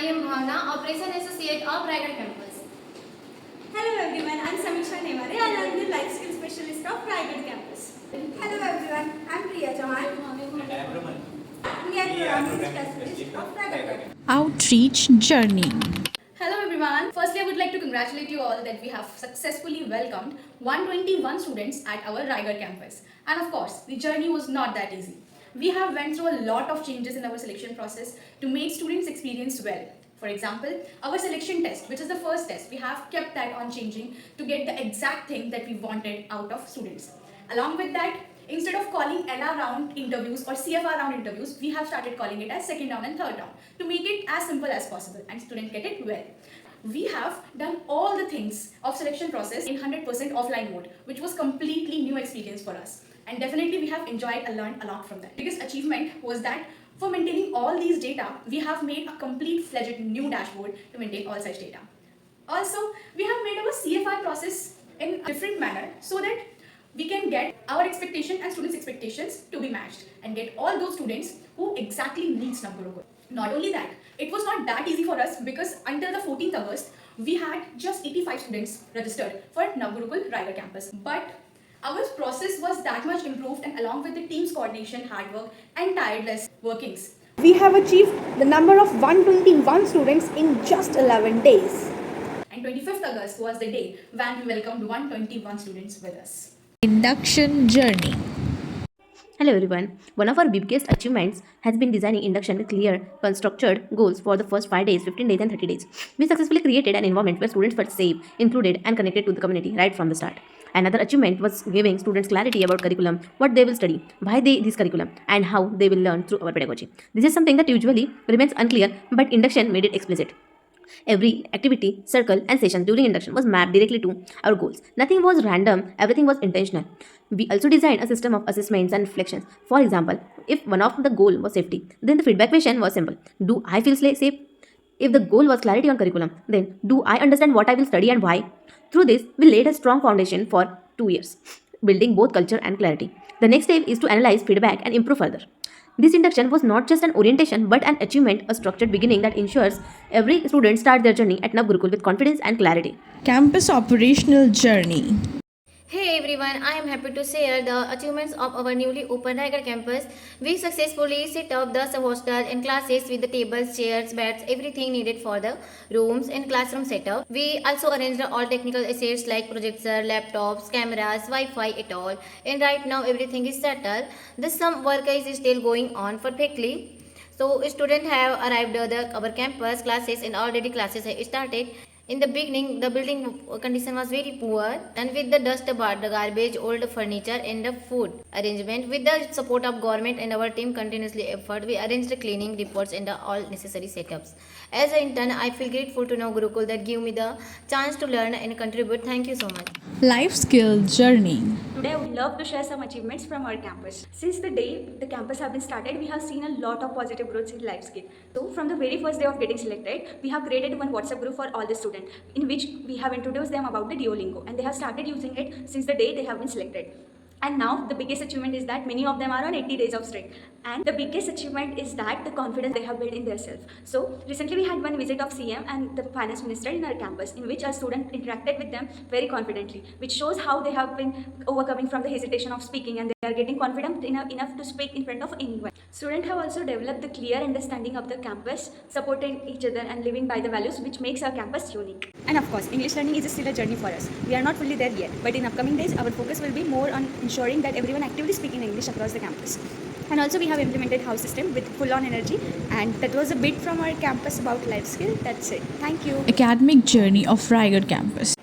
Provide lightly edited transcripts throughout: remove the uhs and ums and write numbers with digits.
am Bhavna, Operation Associate of Raigad Campus. Hello everyone, I am Samiksha Nevare and I am the Life Skills Specialist of Raigad Campus. Hello everyone, I am Priya Chauhan. And I am Roman. We are Programming Specialist of Raigad Campus. Outreach Journey. Hello everyone. Firstly, I would like to congratulate you all that we have successfully welcomed 121 students at our Raigad campus. And of course, the journey was not that easy. We have went through a lot of changes in our selection process to make students experience well. For example, our selection test, which is the first test, we have kept that on changing to get the exact thing that we wanted out of students. Along with that, instead of calling LR round interviews or CFR round interviews, we have started calling it as second round and third round to make it as simple as possible and students get it well. We have done all the things of selection process in 100% offline mode, which was completely new experience for us. And definitely we have enjoyed and learned a lot from that. Biggest achievement was that for maintaining all these data, we have made a complete fledged new dashboard to maintain all such data. Also, we have made our CFR process in a different manner so that we can get our expectation and students' expectations to be matched and get all those students who exactly needs Navgurukul. Not only that, it was not that easy for us because until the 14th August, we had just 85 students registered for Navgurukul Raigad campus. But our process was that much improved and along with the team's coordination, hard work and tireless workings, we have achieved the number of 121 students in just 11 days. And 25th August was the day when we welcomed 121 students with us. Induction Journey. Hello everyone. One of our biggest achievements has been designing induction with clear, structured goals for the first 5 days, 15 days and 30 days. We successfully created an environment where students felt safe, included and connected to the community right from the start. Another achievement was giving students clarity about curriculum, what they will study, why this curriculum and how they will learn through our pedagogy. This is something that usually remains unclear, but induction made it explicit. Every activity, circle, and session during induction was mapped directly to our goals. Nothing was random, everything was intentional. We also designed a system of assessments and reflections. For example, if one of the goal was safety, then the feedback question was simple. Do I feel safe? If the goal was clarity on curriculum, then do I understand what I will study and why? Through this, we laid a strong foundation for 2 years, building both culture and clarity. The next step is to analyze feedback and improve further. This induction was not just an orientation but an achievement, a structured beginning that ensures every student starts their journey at Navgurukul with confidence and clarity. Campus Operational Journey. Hey everyone, I am happy to share the achievements of our newly opened Raigad campus. We successfully set up the hostel and classes with the tables, chairs, beds, everything needed for the rooms and classroom setup. We also arranged all technical assets like projector, laptops, cameras, Wi-Fi at all. And right now everything is settled. Some work is still going on perfectly. So students have arrived at our campus classes and already classes have started. In the beginning, the building condition was very poor and with the dust about the garbage, old furniture and the food arrangement. With the support of government and our team continuously effort, we arranged the cleaning reports and all necessary setups. As an intern, I feel grateful to Navgurukul that give me the chance to learn and contribute. Thank you so much. Life Skill Journey. Today I would love to share some achievements from our campus. Since the day the campus have been started, we have seen a lot of positive growth in life skill. So from the very first day of getting selected, we have created one WhatsApp group for all the students in which we have introduced them about the Duolingo and they have started using it since the day they have been selected. And now the biggest achievement is that many of them are on 80 days of strike. And the biggest achievement is that the confidence they have built in themselves. So recently we had one visit of CM and the finance minister in our campus in which our student interacted with them very confidently, which shows how they have been overcoming from the hesitation of speaking and they are getting confident enough to speak in front of anyone. Students have also developed the clear understanding of the campus, supporting each other and living by the values which makes our campus unique. And of course, English learning is still a journey for us. We are not fully there yet, but in upcoming days, our focus will be more on ensuring that everyone actively speaking English across the campus. And also we have implemented house system with full-on energy, and that was a bit from our campus about life skill. That's it. Thank you. Academic Journey of Raigad campus.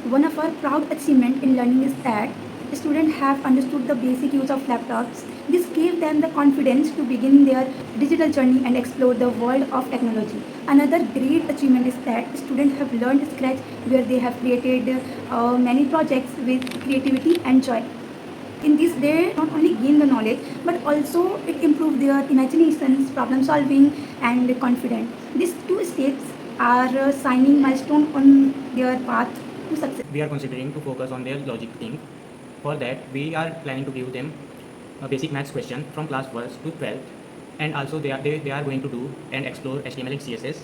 One of our proud achievements in learning is that students have understood the basic use of laptops. This gave them the confidence to begin their digital journey and explore the world of technology. Another great achievement is that students have learned Scratch, where they have created many projects with creativity and joy. In this, they not only gain the knowledge, but also it improves their imaginations, problem solving, and confidence. These two steps are a signing milestone on their path to success. We are considering to focus on their logic thing. For that, we are planning to give them a basic maths question from class 1st to 12th, and also they are going to do and explore HTML and CSS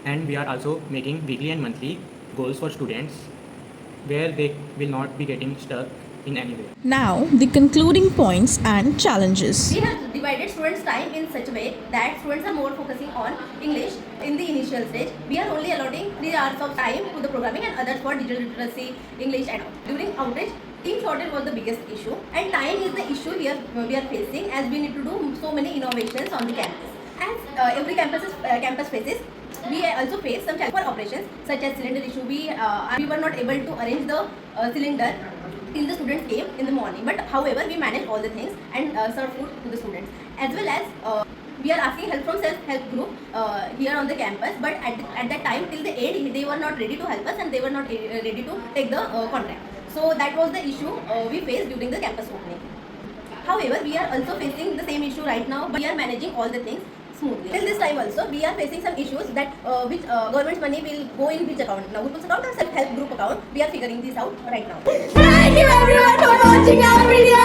And we are also making weekly and monthly goals for students where they will not be getting stuck in any way. Now, the concluding points and challenges. We have divided students' time in such a way that students are more focusing on English in the initial stage. We are only allotting 3 hours of time to the programming and others for digital literacy, English and all. During outreach, team shortage was the biggest issue, and time is the issue here we are facing, as we need to do so many innovations on the campus. As every campus faces, we also face some challenge for operations such as cylinder issue. We were not able to arrange the cylinder till the students came in the morning, but however we managed all the things and served food to the students, as well as we are asking help from self-help group here on the campus, but at that time till the end they were not ready to help us and they were not ready to take the contract. So that was the issue we faced during the campus opening. However, we are also facing the same issue right now, but we are managing all the things smoothly. Till this time also, we are facing some issues that which government's money will go in which account. Now, Gurup's account or self-help group account, we are figuring this out right now. Thank you everyone for watching our video.